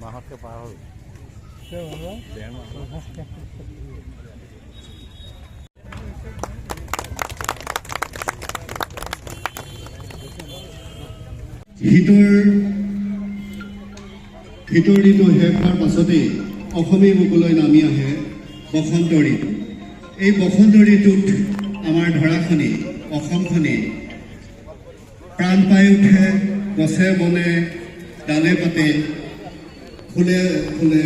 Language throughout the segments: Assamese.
মাহতকৈ পাৰ হ'ল শীতৰ ঋতু শেষ হোৱাৰ পাছতেই অসমী বুকুলৈ নামি আহে বসন্ত ঋতু। এই বসন্ত ঋতুত আমাৰ ধৰাখনি অসমখনি প্ৰাণ পাই উঠে, গছে বনে ডালে পাতে, ফুলে ফুলে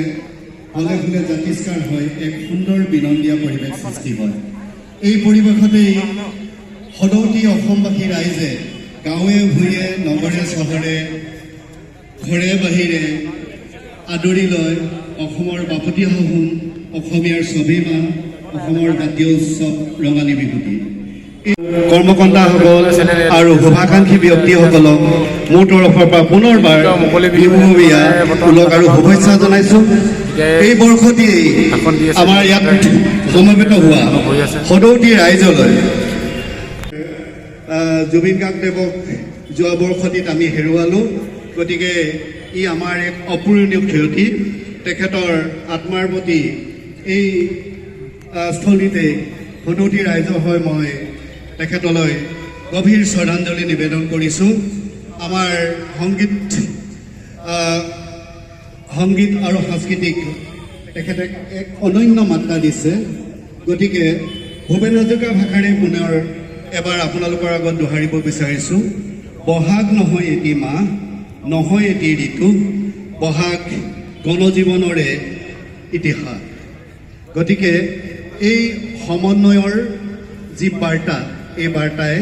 ফলে ফুলে জাতিষ্কাৰ হয়, এক সুন্দৰ বিনন্দীয়া পৰিৱেশ সৃষ্টি হয়। এই পৰিৱেশতেই সদৌতি অসমবাসী ৰাইজে গাঁৱে ভূঞে নগৰে চহৰে ঘৰে বাহিৰে আদৰি লয় অসমৰ বাপতিসাহোন, অসমীয়াৰ স্বাভিমান, অসমৰ জাতীয় উৎসৱ ৰঙালী বিহুটি। কৰ্মকৰ্তাসকল আৰু শুভাকাংক্ষী ব্যক্তিসকলক মোৰ তৰফৰ পৰা পুনৰবাৰ বিহুবীয়া ওলগ আৰু শুভেচ্ছা জনাইছোঁ। এই বৰ্ষতেই আমাৰ ইয়াত সমবেত হোৱা সদৌতি ৰাইজলৈ জুবিন গাৰ্গদেৱক যোৱা বৰ্ষটিত আমি হেৰুৱালোঁ। গতিকে ই আমাৰ এক অপূৰণীয় ক্ষতি। তেখেতৰ আত্মাৰ প্ৰতি এই স্থলীতে সদৌতি ৰাইজৰ হৈ মই তেখেতলৈ গভীৰ শ্ৰদ্ধাঞ্জলি নিবেদন কৰিছোঁ। আমাৰ সংগীত আৰু সাংস্কৃতিক তেখেতে এক অনন্য মাত্ৰা দিছে। গতিকে ভূপেন হাজৰিকা ভাষাৰে পুনৰ এবাৰ আপোনালোকৰ আগত দোহাৰিব বিচাৰিছোঁ, বহাগ নহয় এটি মাহ, নহয় এটি ঋতু, বহাগ গণজীৱনৰে ইতিহাস। গতিকে এই সমন্বয়ৰ যি বাৰ্তা, এই বাৰ্তাই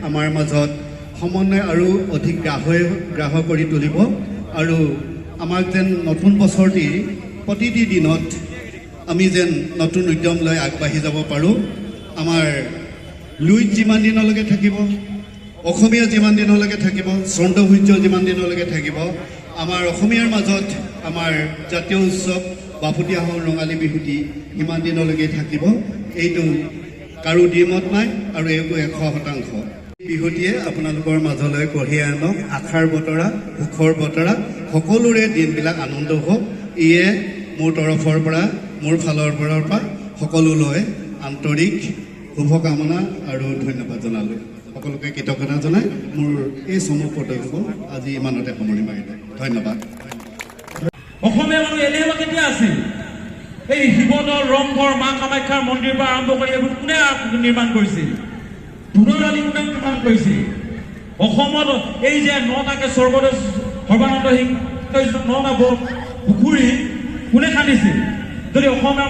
আমাৰ মাজত সমন্বয় আৰু অধিক গ্ৰাহ কৰি তুলিব আৰু আমাক যেন নতুন বছৰটিৰ প্ৰতিটি দিনত আমি যেন নতুন উদ্যম লৈ আগবাঢ়ি যাব পাৰোঁ। আমাৰ লুইত যিমান দিনলৈকে থাকিব, অসমীয়া যিমান দিনলৈকে থাকিব, চন্দ্ৰ সূৰ্য যিমান দিনলৈকে থাকিব, আমাৰ অসমীয়াৰ মাজত আমাৰ জাতীয় উৎসৱ বাপতিসাহোন ৰঙালী বিহুটি ইমান দিনলৈকে থাকিব। এইটো কাৰো দ্বিমত নাই আৰু এইটো 100%। বিহুটিয়ে আপোনালোকৰ মাজলৈ কঢ়িয়াই আনক আশাৰ বতৰা, সুখৰ বতৰা, সকলোৰে দিনবিলাক আনন্দ হওক। ইয়ে মোৰ তৰফৰ পৰা, মোৰ ফালৰ পৰা সকলোলৈ আন্তৰিক শুভকামনা আৰু ধন্যবাদ জনালোঁ। সকলোকে কৃতজ্ঞতা জনাই মোৰ এই চমু পদক্ষেপ আজি ইমানতে সামৰি মাৰিলে। ধন্যবাদ। অসমীয়া মানুহ এলেহুৱা কেতিয়া আছিল? এই শিৱদৌল, ৰংঘৰ, মা কামাখ্যাৰ মন্দিৰৰ পৰা আৰম্ভ কৰি এইবোৰ কোনে নিৰ্মাণ কৰিছিল? ধুনৰালি কোনে নিৰ্মাণ কৰিছিল? অসমত এই যে 9টাকে স্বৰ্গদেৱ সৰ্বানন্দ সিংহ 9টা পুখুৰী কোনে খান্দিছিল? যদি অসমীয়া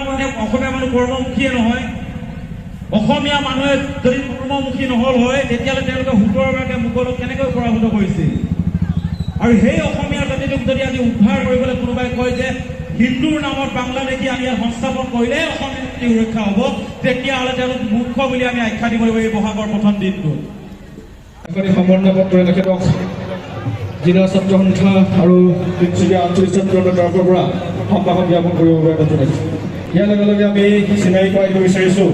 মানুহ কৰ্মমুখীয়ে নহয়, অসমীয়া মানুহে যদি কৰ্মমুখী নহল হয়, তেতিয়াহ'লে তেওঁলোকে 17গৰাকী মোগলক কেনেকৈ পৰাভূত কৰিছিল? আৰু সেই অসমীয়া জাতিটোক যদি আজি উদ্ধাৰ কৰিবলৈ কোনোবাই কয় যে হিন্দুৰ নামত বাংলাদেশী আমি ইয়াত সংস্থাপন কৰিলে অসমীয়া জাতি সুৰক্ষা হ'ব, তেতিয়াহ'লে তেওঁলোক মূৰ্খ বুলি আমি আখ্যা দিব লাগিব এই বহাগৰ প্ৰথম দিনটোত। এখনি সমন্বয় পত্ৰ তেখেতক জিলা ছাত্ৰ সন্থা আৰু তিনিচুকীয়া আঞ্চলিক ছাত্ৰ তৰফৰ পৰা সম্ভাষণ জ্ঞাপন কৰিব বাবে জনাইছোঁ। ইয়াৰ লগে লগে আমি চিনাকি কৰাই দিব বিচাৰিছোঁ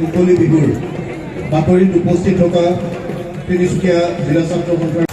মুকলি বিহুৰ বাতৰিত উপস্থিত থকা তিনিচুকীয়া জিলা ছাত্ৰ সন্থাৰ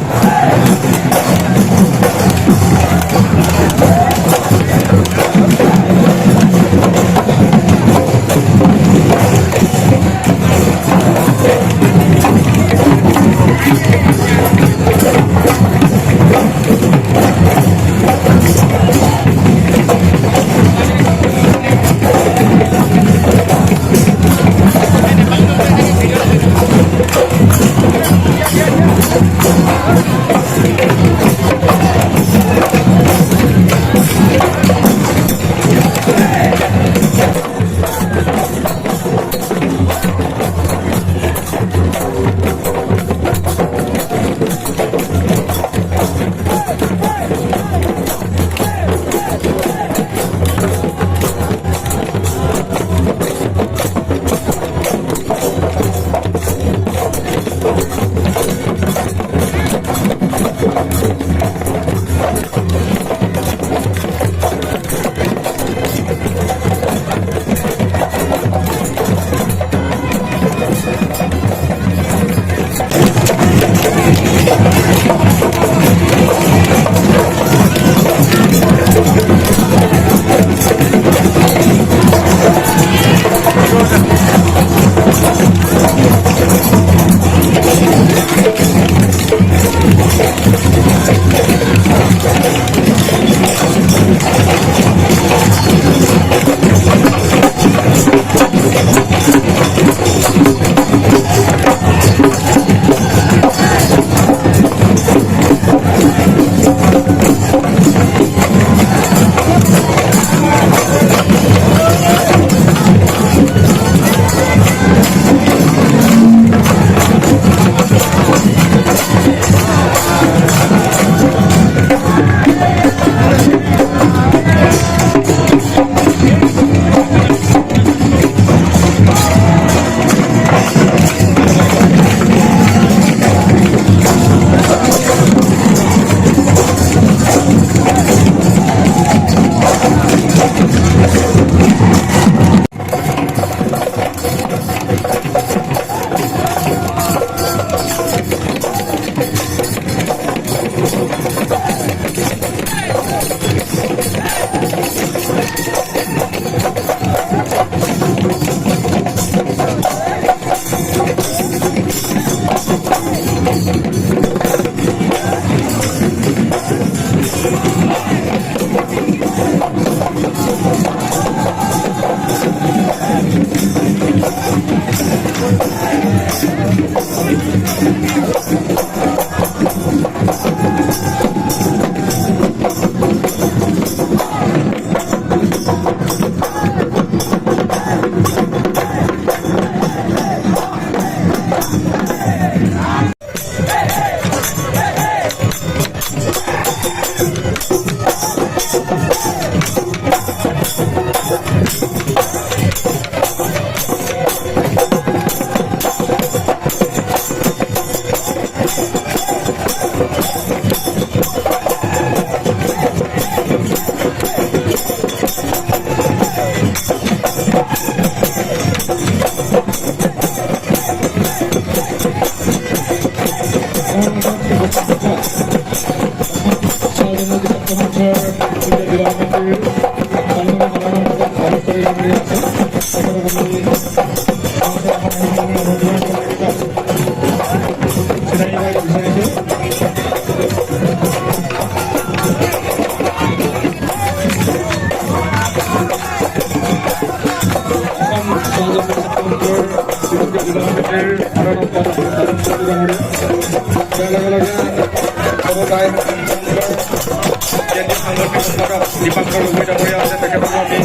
দীপাংকৰ গগৈ ডাঙৰীয়া আছে তেখেতক আমি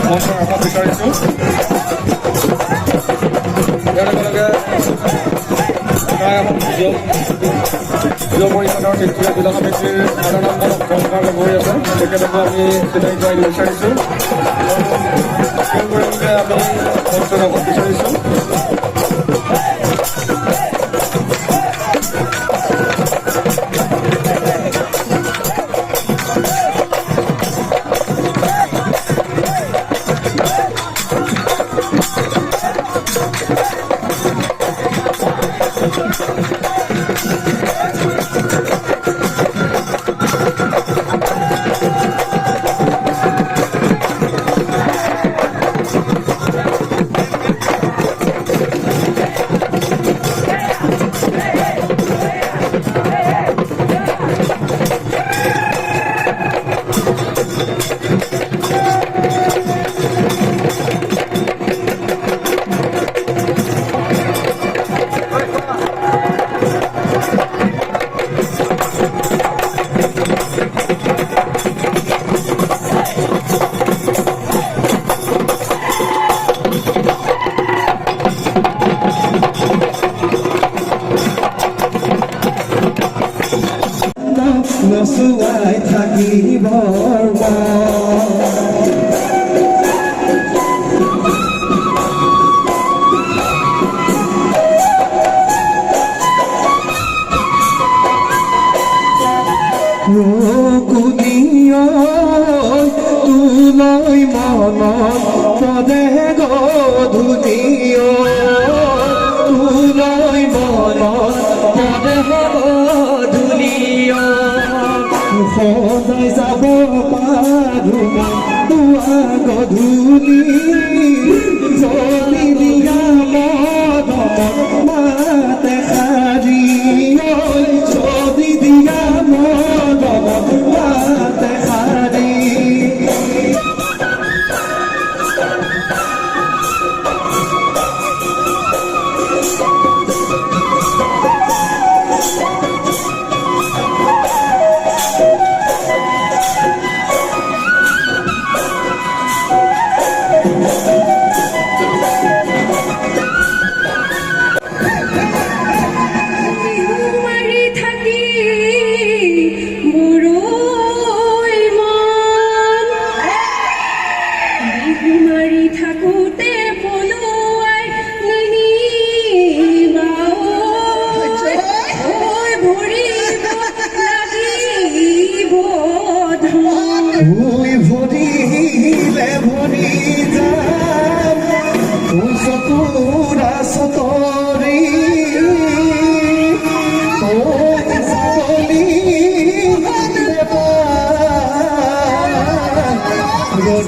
মঞ্চৰ আশা বিচাৰিছোঁ ইয়াৰ লগে লগে যুৱ পৰিষদৰ তিনিচুকীয়া জিলা সমিতিৰ সাধাৰণ সম্পাদক গগৈ আছে তেখেতকো আমি চিনাকি কৰাই দিব বিচাৰিছোঁ আমি মঞ্চৰ আশা বিচাৰিছোঁ নচুৱাই থাকিবৰ তুলৈ মনত পদে গধূলিও তুলৈ মনত পদে গধূলিও সদায় যাব পাৰোঁ পুৱা গধূলি জলি দিয়া মনত মাতে শাৰী জলি দিয়া মনত মাতে শাৰী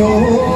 Oh